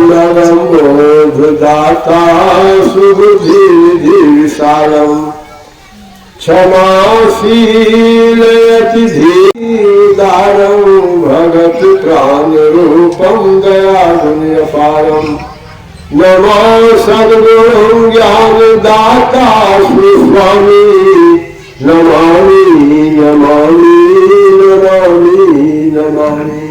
नरमोधदाता सुबुद्धि विशालम क्षमाशील अतिधीदारं भगत प्राण रूपम दया गुण्य पारम नमो सद्गुरु ज्ञान दाता स्वामी नमामि नमामि नमामि नमामि।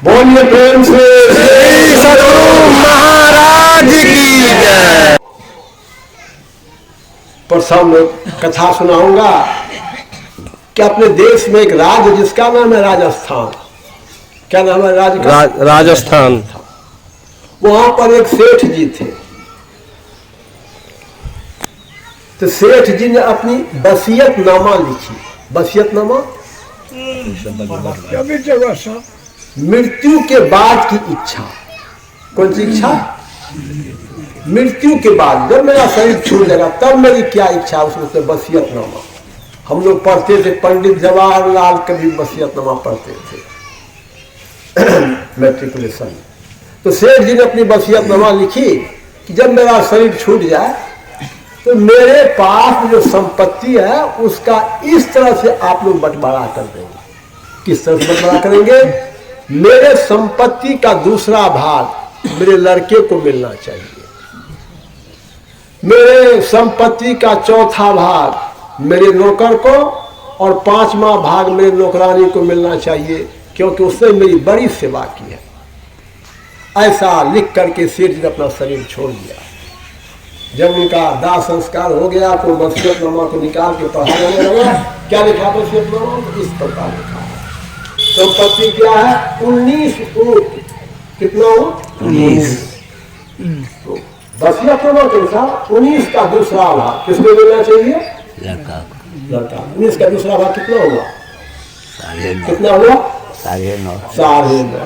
बोलिए प्रेम से श्री सद्गुरु महाराज की जय। परसों में कथा सुनाऊंगा कि अपने देश में एक राज्य जिसका नाम है राजस्थान। क्या नाम है राज्य का? राजस्थान। वहां पर एक सेठ जी थे। तो सेठ जी ने अपनी वसीयतनामा लिखी। वसीयतनामा मृत्यु के बाद की इच्छा। कौन सी इच्छा? मृत्यु के बाद जब मेरा शरीर छूट जाएगा तब मेरी क्या इच्छा, उसमें से वसीयतनामा। हम लोग पढ़ते थे, पंडित जवाहरलाल कभी वसीयतनामा पढ़ते थे मैट्रिकुलेशन। तो सेठ जी ने अपनी वसीयतनामा लिखी कि जब मेरा शरीर छूट जाए तो मेरे पास जो संपत्ति है उसका इस तरह से आप लोग बंटवारा कर देंगे। किस तरह से बंटवारा करेंगे? मेरे संपत्ति का दूसरा भाग मेरे लड़के को मिलना चाहिए, मेरे संपत्ति का चौथा भाग मेरे नौकर को और पांचवा भाग मेरे नौकरानी को मिलना चाहिए, क्योंकि उसने मेरी बड़ी सेवा की है। ऐसा लिख करके सेठ जी ने अपना शरीर छोड़ दिया। जब उनका दाह संस्कार हो गया तो वसीयतनामा को निकाल के पढ़ाने लगा। क्या लिखा वसीयतनामा? इस प्रकार लिखा है। संपत्ति क्या है? 19 ऊंट। कितना ऊंट? 19। वसीयतनामा के अनुसार 19 का दूसरा भाग किसको देना चाहिए? लड़का। 19 का दूसरा भाग कितना होगा? कितना होगा? 9.5।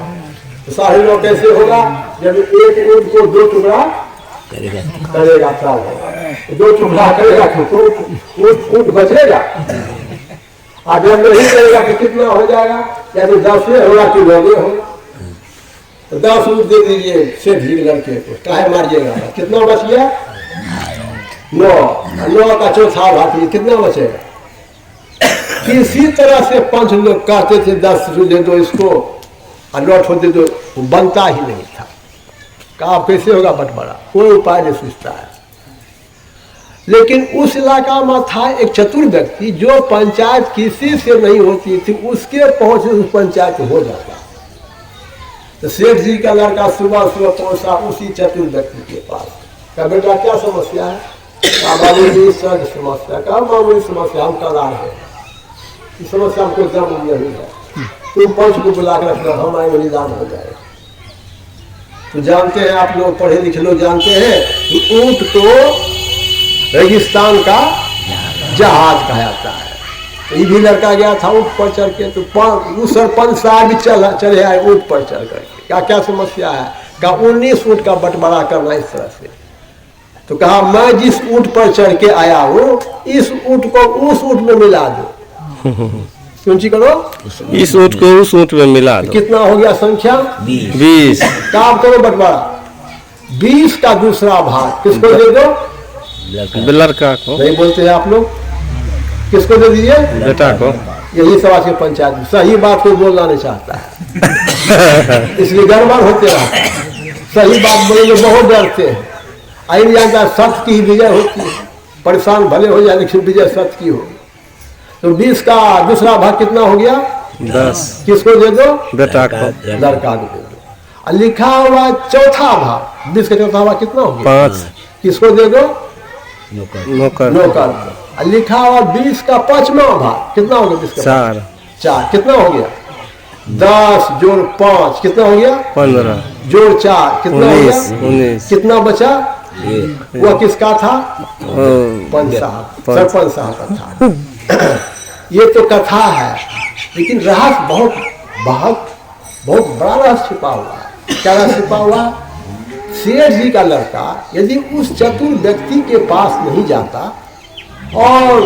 9.5 कैसे होगा? जब एक ऊंट को 2 टुकड़ा करेगा तब 2 टुकड़ा करेगा तो ऊंट बचेगा। और जब नहीं करेगा तो कितना हो जाएगा? या तो 10 होगा कि 9 होगा। तो 10 ऊंट दे दीजिए सेठ जी लड़के को, काहे मारिएगा? कितना बच गया? 9 का चौथा भाग कितना बचेगा? किसी तरह से 5 लोग कहते थे 10 दे दो इसको और 9 दे दो, बनता ही नहीं था। कहा कैसे होगा बंटवारा? कोई उपाय नहीं सोचता है। लेकिन उस इलाका में था एक चतुर व्यक्ति जो पंचायत किसी से नहीं होती थी, उसके पहुंच उस पंचायत हो जाता। तो सेठ जी का लड़का सुबह सुबह पहुंचा उसी चतुर व्यक्ति के पास। कहा बेटा क्या समस्या है? कहा बाबू जी इस तरह की समस्या। कहा मामूली समस्या, हम कला है, इस समस्या हमको जम नहीं है, तुम पंच को बुला कर रखना, हमारे बलिदान हो जाएगा। तो जानते हैं आप लोग, पढ़े लिखे लोग जानते हैं कि ऊंट को रेगिस्तान का जहाज कहा जाता है। तो ये भी लड़का गया था ऊंट पर चढ़ के, तो सरपंच साहब भी चले आए ऊंट पर चढ़ करके। क्या समस्या है? कहा 19 ऊंट का बंटवारा करना इस तरह से। तो कहा मैं जिस ऊंट पर चढ़ के आया हूँ इस ऊंट को उस ऊंट में मिला दो। ऊंची करो, इस ऊंट को उस ऊंट में मिला दो। कितना हो गया संख्या? 20। काम करो बंटवारा। 20 का दूसरा भाग किसको दे दो? लड़का को। नहीं बोलते हैं आप लोग? किसको दे दीजिए? बेटा को। यही समाज के पंचायत में सही बात कोई बोलना नहीं चाहता है इसलिए गड़बड़ होते रहता है। सही बात बोलेंगे बहुत डरते हैं। आई जानता सत्य की विजय होती है। परेशान भले हो जाए लेकिन विजय सत्य की होगी। तो 20 का दूसरा भाग कितना हो गया? 10। किसको दे दो? बेटा को। लड़का को दे दो। लिखा हुआ चौथा भाग 20 का चौथा भाग कितना हो गया? 5। किसको दे दो? नौकर। लिखा हुआ 20 का पांचवा भाग कितना हो गया? 20 का 4 कितना हो गया? 10 जोड़ 5 कितना हो गया? 15 जोड़ 4 कितना हो गया? 19 कितना बचा? वह किसका था? सरपंच साहब का था। ये तो कथा है, लेकिन रहस्य बहुत बड़ा रहस्य छिपा हुआ है। क्या रहस्य छिपा हुआ? सेठ जी का लड़का यदि उस चतुर व्यक्ति के पास नहीं जाता और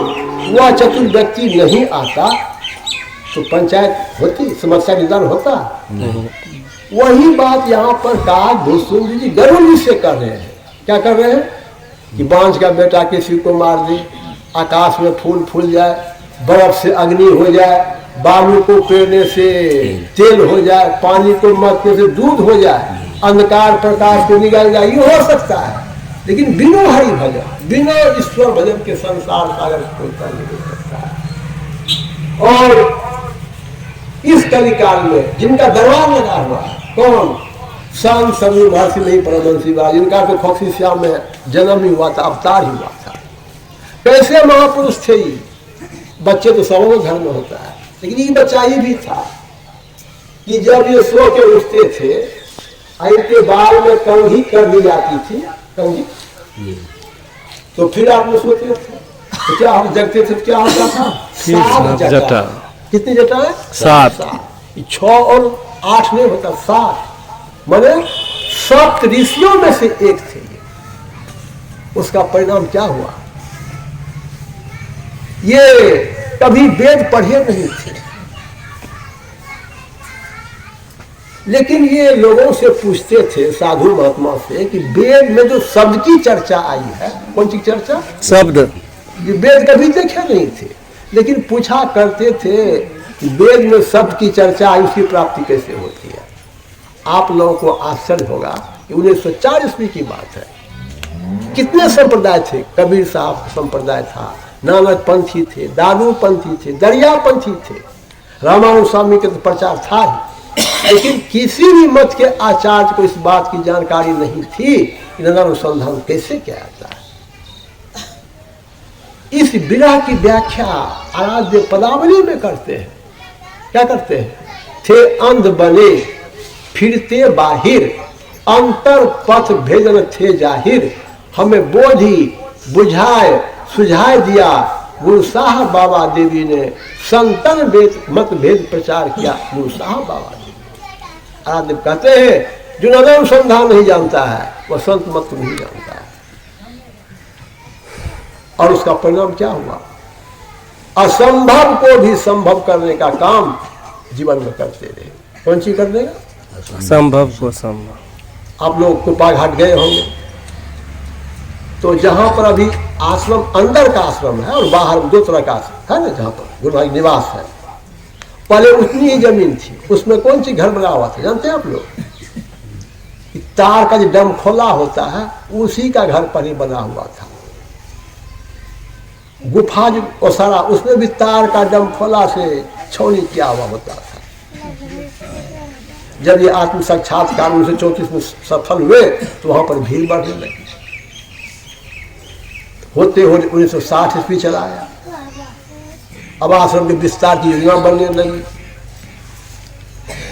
वह चतुर व्यक्ति नहीं आता तो पंचायत होती, समस्या निदान होता। वही बात यहाँ पर कहा भूसुंडी जी गरुड़ से कर रहे हैं। क्या कर रहे हैं कि बांझ का बेटा किसी को मार दे, आकाश में फूल फूल जाए, बर्फ से अग्नि हो जाए, बालू को पेड़ने से तेल हो जाए, पानी को मथने से दूध हो जाए, अंधकार प्रकाश को निकल जाए, ये हो सकता है। लेकिन बिना हरि भजन, बिना ईश्वर भजन के संसार सागर कोई कर नहीं सकता है। और इस कलिकाल में जिनका दरबार लगा हुआ है, कौन? संत सभी महर्षि नहीं परमहंसी बाबा, जिनका तो खोखी श्याम में जन्म ही हुआ था, अवतार ही हुआ था। कैसे महापुरुष थे ये? बच्चे तो सबों के घर में होता है, लेकिन ये बच्चा ही भी था कि जब ये सो के उठते थे, इनके बाल में कंघी कर दी जाती थी, कंघी, तो फिर आप लोग सोते थे तो क्या हम जगते थे, क्या होता था? 7 जटा। कितनी जटा है? 7। 6 और 8 नहीं होता, 7। माने 7 ऋषियों में से एक थे ये। उसका परिणाम क्या हुआ? ये कभी वेद पढ़े नहीं थे, लेकिन ये लोगों से पूछते थे, साधु महात्मा से, कि वेद में जो शब्द की चर्चा आई है, कौन सी चर्चा? शब्द। ये वेद कभी देखे नहीं थे, लेकिन पूछा करते थे कि वेद में शब्द की चर्चा आई, उसकी प्राप्ति कैसे होती है? आप लोगों को आश्चर्य होगा कि 1904 ईस्वी की बात है। कितने संप्रदाय थे? कबीर साहब संप्रदाय था, नानक पंथी थे, दादू पंथी थे, दरिया पंथी थे, रामानुज स्वामी के तो प्रचार था ही, लेकिन किसी भी मत के आचार्य को इस बात की जानकारी नहीं थी कि अनुसंधान कैसे किया जाता है। इस विरह की व्याख्या आराध्य पदावली में करते हैं। क्या करते हैं? थे अंध बने फिरते बाहिर, अंतर पथ भेदन थे जाहिर, हमें बोधि बुझाए सुझाए दिया गुरु साहब बाबा देवी ने, संतन वेद मत भेद प्रचार किया गुरु साहब बाबा देवी। आराध्य कहते हैं जो अनुसंधान नहीं जानता है वह संत मत नहीं जानता है। और उसका परिणाम क्या हुआ? असंभव को भी संभव करने का काम जीवन में करते रहे। कौन सी करने का? संभव को संभव। आप लोग कुपा घाट गए होंगे, तो जहां पर अभी आश्रम, अंदर का आश्रम है और बाहर 2 तरह का आश्रम है ना, जहां पर गुरु भाई निवास है, पहले उतनी ही जमीन थी, उसमें कौन सी घर बना हुआ था जानते हैं आप लोग? तार का जो डम खोला होता है उसी का घर पर ही बना हुआ था। गुफा जो ओसारा, उसमें भी तार का डम खोला से छौनी किया हुआ होता था। जब ये आत्म साक्षात्कार 1934 में सफल हुए तो वहां पर भीड़ बढ़ने लगी। होते होते 1960 ईस्वी चला आया, अब आश्रम के विस्तार की योजना बनने लगी,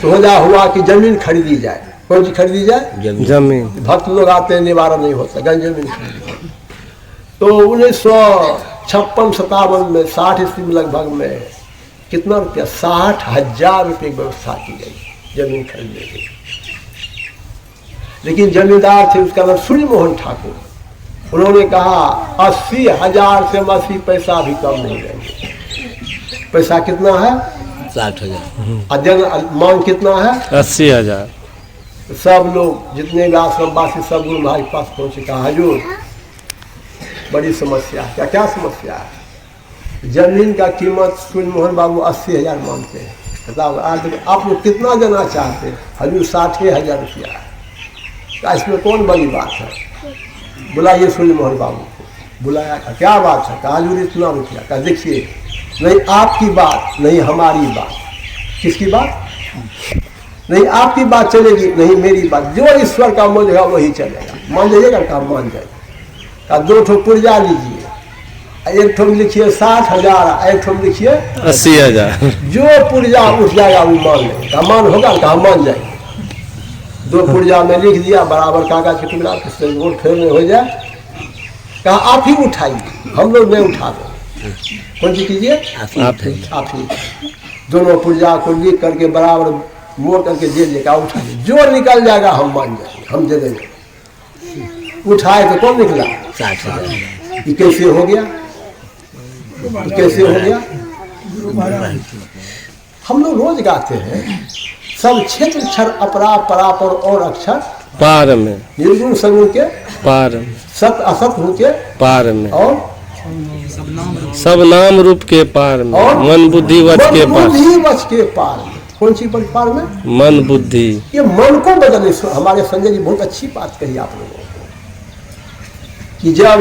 तो हुआ कि जमीन खरीदी जाए। कौन सी खरीदी जाए? जमीन। भक्त लोग आते हैं, निवारण नहीं होता, जमीन खरीदी। तो 1956-57 में 60 ईस्वी में लगभग में कितना रुपया? 60,000 रुपये की व्यवस्था की गई जमीन खरीदने की। लेकिन जमींदार थे, उसका नाम सूर्य मोहन ठाकुर, उन्होंने कहा 80,000 से 80 पैसा भी कम नहीं लेंगे। पैसा कितना है? 60,000। अध्ययन मांग कितना है? 80,000। सब लोग जितने भी आश्रमवासी सब गुरु महाराज के पास पहुंचे, कहा हजूर बड़ी समस्या है। क्या क्या समस्या है? जमीन का कीमत सूर्य मोहन बाबू 80,000 मांगते हैं। आज आप लोग कितना देना चाहते हैं? हजूर 60,000 रुपया है। इसमें कौन बड़ी बात है? बुलाइए सूर्य मोहन बाबू को। बुलाया, क्या बात है? कहा हजूर इतना रुपया। कहा देखिए, नहीं आपकी बात, नहीं हमारी बात। किसकी बात? नहीं आपकी बात चलेगी, नहीं मेरी बात। जो ईश्वर का मन होगा वही चलेगा। मान जाइएगा? कहा मान जाइए। कहा 2 ठो पुर्जा लीजिए, एक ठो में लिखिए 60,000, एक ठो में लिखिए 80,000। जो पुर्जा उठ जाएगा वो मान लेगा। कहा मान होगा? कहा मान जाएगा। 2 पुर्जा में लिख दिया, बराबर कागज के टुकड़ा, किससे वोट फेरने हो जाए। कहा आप ही उठाइए, हम लोग नहीं उठा दो। कौन सी कीजिए? आप ही। दोनों पुर्जा को लिख करके बराबर मोड़ करके दे देगा, उठाइए। जो निकल जाएगा हम मान जाएंगे, हम दे देंगे। उठाए तो कौन निकला? 60,000। ये कैसे हो गया? कैसे हो गया? हम लोग रोज गाते हैं सब क्षेत्र क्षर अपरा परापर और अक्षर पार में, निर्गुण सगुण के पार में, सत असत हूँ के पार में, और सब नाम रूप के पार में, और मन बुद्धि वच के मन पार, बुद्धि वच के पार में। कौन सी पार में? मन बुद्धि। ये मन को बदलने से हमारे संजय जी बहुत अच्छी बात कही आप लोगों को कि जब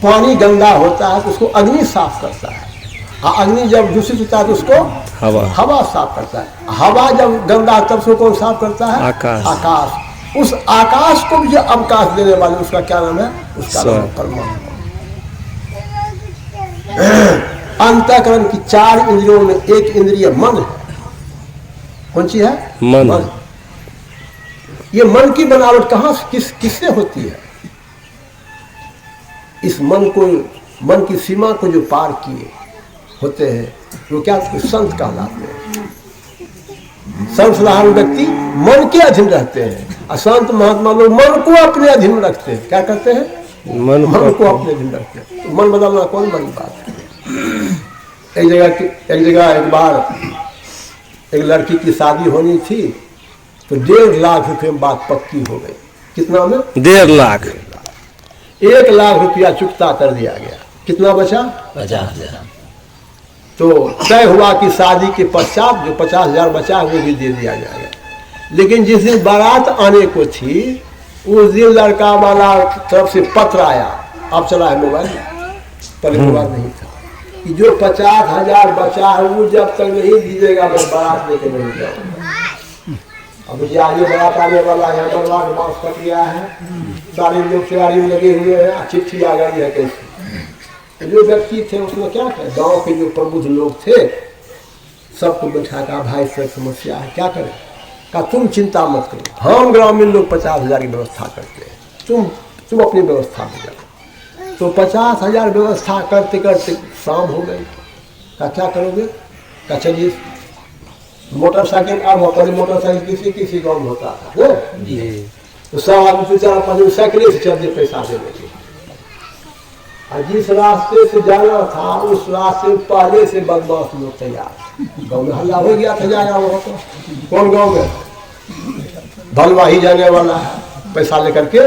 पानी गंदा होता है तो उसको अग्नि साफ करता है, अग्नि जब दूषित होता है तो उसको हवा साफ करता है, हवा जब गंदा तब उसको कौन साफ करता है? आकाश। आकाश। उस आकाश को भी जो अवकाश देने वाले उसका क्या नाम है? उसका नाम है परमात्मा। अंतःकरण की 4 इंद्रियों में एक इंद्रिय मन है। कौन सी है? मन। ये मन की बनावट कहां किससे होती है? इस मन की सीमा को जो पार किए होते हैं वो क्या संत कहलाते हैं। सर्वसाधारण व्यक्ति मन के अधीन रहते हैं, असंत महात्मा लोग मन को अपने अधीन रखते हैं। क्या करते हैं? मन को अपने अधीन रखते हैं। तो मन बदलना कौन बड़ी बात है? एक जगह एक बार एक लड़की की शादी होनी थी तो 1.5 लाख रुपए में बात पक्की हो गई। कितना में? 1.5 लाख। 1 लाख रुपया चुकता कर दिया गया। कितना बचा? 50,000। तो तय हुआ कि शादी के पश्चात जो 50,000 बचा वो भी दे दिया जाएगा। लेकिन जिस दिन बारात आने को थी उस दिन लड़का वाला तरफ से पत्र आया। अब चला है मोबाइल, पहले मोबाइल नहीं था, कि जो 50,000 बचा है वो जब तक नहीं दीजिएगा मैं बारात लेके नहीं जाऊंगा। अब ये आगे बारात आने वाला है, बंगला के बांस कट गया है, सारे लोग तैयारी में लगे हुए हैं, चिट्ठी आ गई है कैसे। तो जो व्यक्ति थे उसमें क्या करें, गांव के जो प्रबुद्ध लोग थे सबको बैठा कहा भाई सर समस्या है क्या करें? कहा तुम चिंता मत करो, हम ग्रामीण लोग 50,000 की व्यवस्था करते हैं, तुम अपनी व्यवस्था में जाओ। तो 50,000 व्यवस्था करते करते शाम हो गई। कहा क्या करोगे? कहा चलिए मोटरसाइकिल। अब पहले मोटरसाइकिल किसी गाँव में होता था ना, तो सब आदमी 4-5 साइकिल से चलते पैसा दे लगे। और जिस रास्ते से जाना था उस रास्ते पहले से बदमाश लोग तैयार। गाँव में हल्ला हो गया था जाना वहाँ तो। कौन गाँव में? भलवाही जाने वाला है पैसा लेकर के।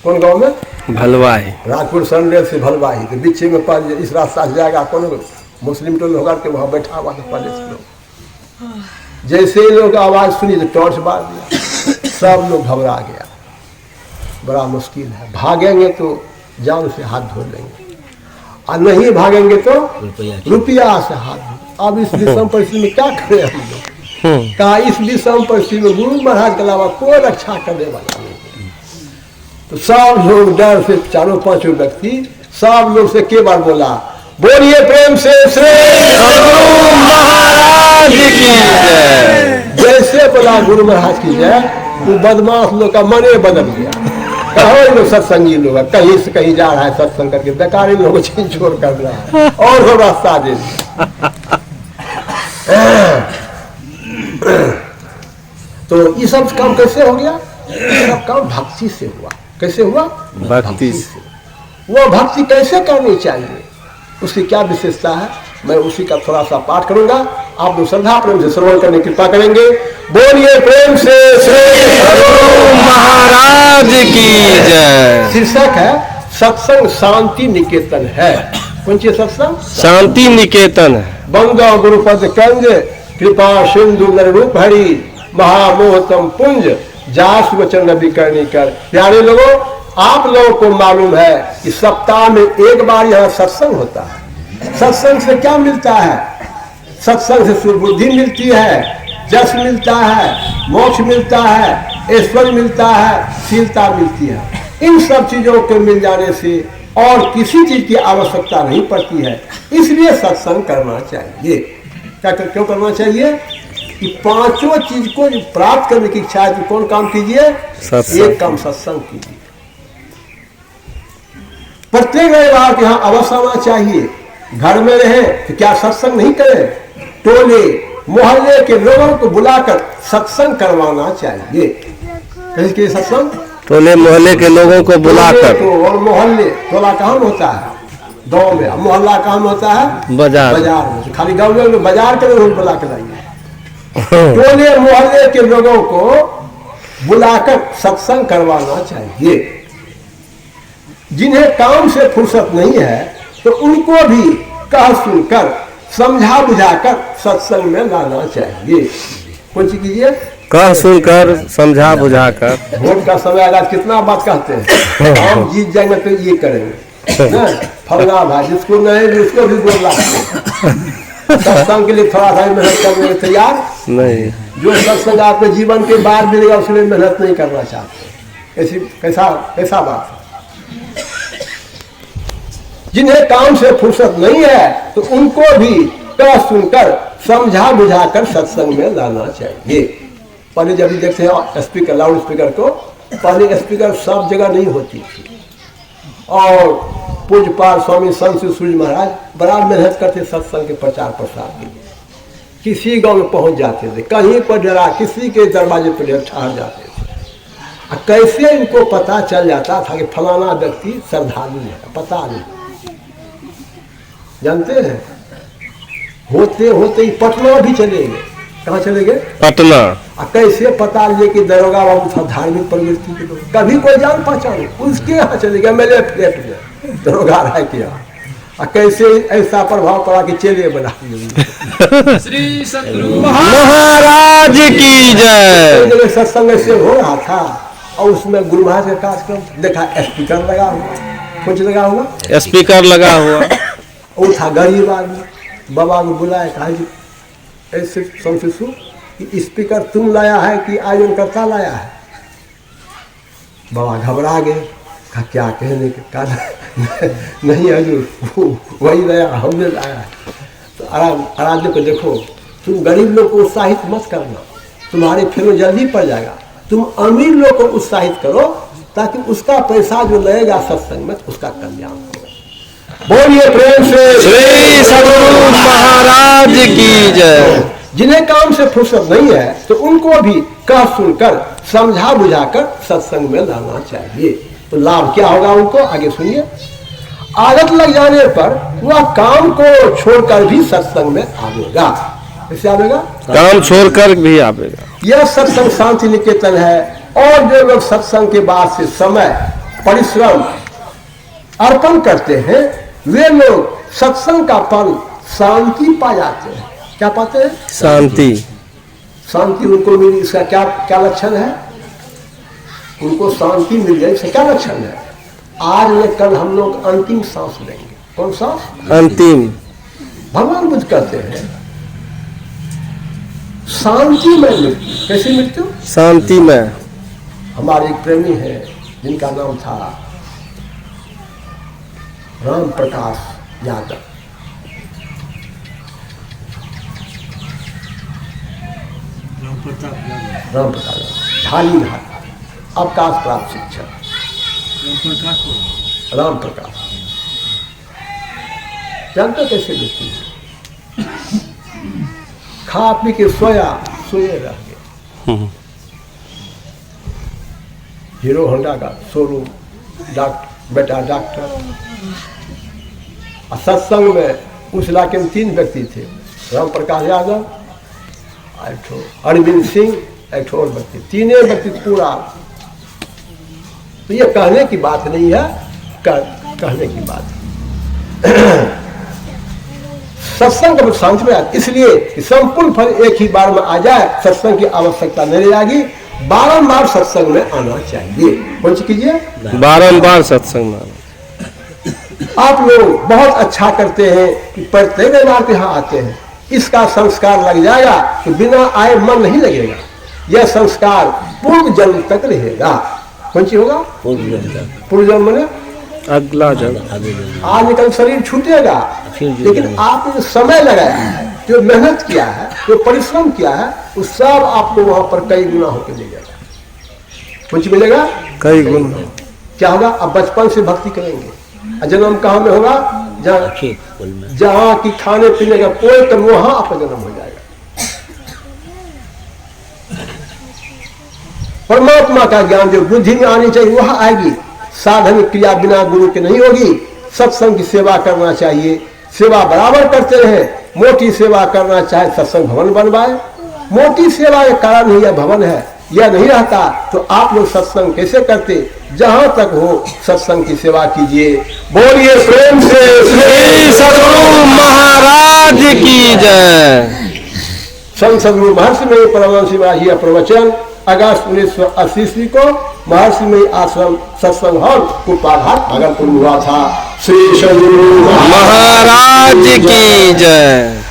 कौन गाँव में? भलवाही। राजपुर संडेल से भलवाही के बीच में पहले इस रास्ता से जाएगा कौन? मुस्लिम टोल होकर के वहाँ बैठा हुआ था पहले से लोग। जैसे ही लोग आवाज़ सुनी तो टॉर्च मार दिया, सब लोग घबरा गया। बड़ा मुश्किल है, भागेंगे तो जान से हाथ धो लेंगे और नहीं भागेंगे तो रुपया से हाथ धो। अब इस विषम परिस्थिति में क्या करें हम लोग? कहा इस विषम परिस्थिति में गुरु महाराज के अलावा कोई रक्षा करने वाला नहीं। तो सब लोग डर से 4-5 व्यक्ति सब लोग से के बार बोला बोलिए प्रेम से श्री गुरु महाराज की जय। जैसे बोला गुरु महाराज की जय तो बदमाश लोग का मने बदल गया। कहो लोग सत्संगी लोग कहीं से कहीं जा रहा है सत्संग करके, बेकारी लोगों को छोड़ कर रहा है और वो रास्ता दे तो ये सब काम कैसे हो गया? ये सब काम भक्ति से हुआ। कैसे हुआ? भक्ति से। वो भक्ति कैसे करनी चाहिए, उसकी क्या विशेषता है, मैं उसी का थोड़ा सा पाठ करूंगा। आप लोग श्रद्धा प्रेम से श्रवण करने की कृपा करेंगे। बोलिए प्रेम से श्री गुरु महाराज की जय। शीर्षक है सत्संग शांति निकेतन है। कौन सी सत्संग? शांति निकेतन है। बंगा गुरुपद कंज कृपा सिंधु नर रूप हरि महामोहतम पुंज जास वचन विकर्णी कर। प्यारे लोगों, आप लोगों को मालूम है कि सप्ताह में एक बार यहाँ सत्संग होता है। सत्संग से क्या मिलता है? सत्संग से सुबुद्धि मिलती है, जस मिलता है, मोक्ष मिलता है, ऐश्वर्य मिलता है, शीलता मिलती है। इन सब चीजों के मिल जाने से और किसी चीज की आवश्यकता नहीं पड़ती है। इसलिए सत्संग करना चाहिए। क्या क्यों करना चाहिए? कि 5 चीज को प्राप्त करने की इच्छा है तो कौन काम कीजिए? एक काम सत्संग कीजिए। प्रत्येक रविवार के यहाँ अवश्य आना चाहिए। घर में रहे तो क्या सत्संग नहीं करें? टोले मोहल्ले के लोगों को बुलाकर सत्संग करवाना चाहिए। कैसे सत्संग? टोले मोहल्ले के लोगों को बुलाकर। और मोहल्ले टोला कहाँ होता है? गाँव में। मोहल्ला कहाँ होता है? बाजार। बाजार में। खाली गाँव में बाजार के लोग बुला कर लाइए। टोले मोहल्ले के लोगों को बुलाकर सत्संग करवाना चाहिए। जिन्हें काम से फुर्सत नहीं है तो उनको भी कह सुनकर समझा बुझाकर सत्संग में लाना चाहिए। कुछ कीजिए, कह सुनकर समझा बुझाकर। वोट का समय आएगा, कितना बात कहते हैं, हम जीत जाएंगे तो ये करेंगे ना, फलना भाई जिसको नहीं भी उसको भी बोलना। सत्संग के लिए थोड़ा सा मेहनत करने के तैयार नहीं। जो सत्संग आपके जीवन के बाद मिलेगा उसमें मेहनत नहीं करना चाहते। ऐसी कैसा बात है। जिन्हें काम से फुर्सत नहीं है तो उनको भी कह सुनकर समझा बुझाकर सत्संग में लाना चाहिए। पहले जब भी देखते हैं स्पीकर, लाउड स्पीकर को, पहले स्पीकर सब जगह नहीं होती थी और पूज्यपाल स्वामी संत सूर्य महाराज बड़ा मेहनत करते सत्संग के प्रचार प्रसार के लिए। किसी गांव में पहुंच जाते थे, कहीं पर डरा किसी के दरवाजे पर ठहर जाते थे। कैसे इनको पता चल जाता था कि फलाना व्यक्ति श्रद्धालु है, पता नहीं। जानते हैं, होते होते ही पटना भी चले गए। कहाँ चले गए? पटना। कैसे पता लिए कि दरोगा बाबू था धार्मिक प्रवृत्ति के लोग, कभी कोई जान पहचान, उसके यहाँ चले गए, मेरे फ्लैट में दरोगा राय के यहाँ। कैसे ऐसा प्रभाव पड़ा कि चेले बना। श्री सतगुरु महाराज की जय। सत्संग ऐसे हो रहा था और उसमें गुरु महाराज का कार्यक्रम देखा, स्पीकर लगा हुआ, कुछ लगा हुआ, स्पीकर लगा हुआ। वो था गरीब आदमी, बाबा को बुलाया, कहा जी ऐसे समझू कि स्पीकर तुम लाया है कि आयोजन करता लाया है। बाबा घबरा गए, कहा क्या कहने के, कहा नहीं हजूर वही लाया, हमने लाया है। तो आराध्य को देखो, तुम गरीब लोग को उत्साहित मत करना, तुम्हारे फिर में जल्दी पड़ जाएगा। तुम अमीर लोग को उत्साहित करो ताकि उसका पैसा जो लगेगा सत्संग में उसका कल्याण हो। बोलिए प्रेम से श्री सतगुरु महाराज की जय। जिन्हें काम से फुर्सत नहीं है तो उनको भी कह सुनकर समझा बुझाकर सत्संग में लाना चाहिए। तो लाभ क्या होगा उनको, आगे सुनिए। आदत लग जाने पर वह काम को छोड़कर भी सत्संग में आवेगा। कैसे आवेगा? काम छोड़कर भी आवेगा। यह सत्संग शांति निकेतन है और जो लोग सत्संग के बाद से समय परिश्रम अर्पण करते हैं वे लोग सत्संग का फल शांति पा जाते हैं। क्या पाते हैं? शांति। शांति उनको मिली, इसका क्या क्या लक्षण है? उनको शांति मिल जाए, इसका क्या लक्षण है? आज न कल हम लोग अंतिम सांस लेंगे। कौन सांस? अंतिम। भगवान बुद्ध कहते हैं शांति में मृत्यु। कैसी मृत्यु? शांति में। हमारे एक प्रेमी है जिनका नाम था राम प्रकाश यादव। राम प्रकाश ढाली घाट अवकाश प्राप्त शिक्षक राम प्रकाश। जानते कैसे व्यक्ति खा पी के सोए रह गए। हीरो होंडा का शोरूम, बेटा डॉक्टर। सत्संग में उस इलाके में 3 व्यक्ति थे, राम प्रकाश यादव, एक अरविंद सिंह, एक और व्यक्ति, तीनों व्यक्ति पूरा। तो ये कहने की बात नहीं है, कहने की बात। सत्संग का शांति में, इसलिए कि संपूर्ण फल एक ही बार में आ जाए, सत्संग की आवश्यकता नहीं रहेगी। बारंबार सत्संग में आना चाहिए। कौन सी कीजिए? बारंबार सत्संग में। आप लोग बहुत अच्छा करते हैं कि प्रत्येक रविवार के यहाँ आते हैं, इसका संस्कार लग जाएगा तो बिना आए मन नहीं लगेगा। यह संस्कार पूर्व जन्म तक रहेगा। कौन सी होगा? पूर्व जन्म में अगला जन्म। आज निकल शरीर छूटेगा, लेकिन आपने समय लगाया है, जो मेहनत किया है, जो परिश्रम किया है, वो सब आपको वहां पर कई गुना होकर मिलेगा। कुछ मिलेगा कई गुना। क्या होगा? अब बचपन से भक्ति करेंगे। जन्म कहाँ में होगा? जहाँ की खाने पीने का कोई कम, वहां आपका जन्म हो जाएगा। परमात्मा का ज्ञान जो बुद्धि में आनी चाहिए वह आएगी। साधन क्रिया बिना गुरु के नहीं होगी। सत्संग की सेवा करना चाहिए, सेवा बराबर करते रहे। मोटी सेवा करना चाहे सत्संग भवन बनवाए, मोटी सेवा के कारण ही यह भवन है। यह नहीं रहता तो आप लोग सत्संग कैसे करते। जहां तक हो सत्संग की सेवा कीजिए। बोलिए प्रेम से श्री सद्गुरु महाराज की जय। संत सद्गुरु महर्षि में परमहंस महाराज यह प्रवचन अगस्त 1980 को महर्षि में आश्रम सत्संग हॉल कुपाघाट भागलपुर में हुआ था। श्री सद्गुरु महाराज की जय।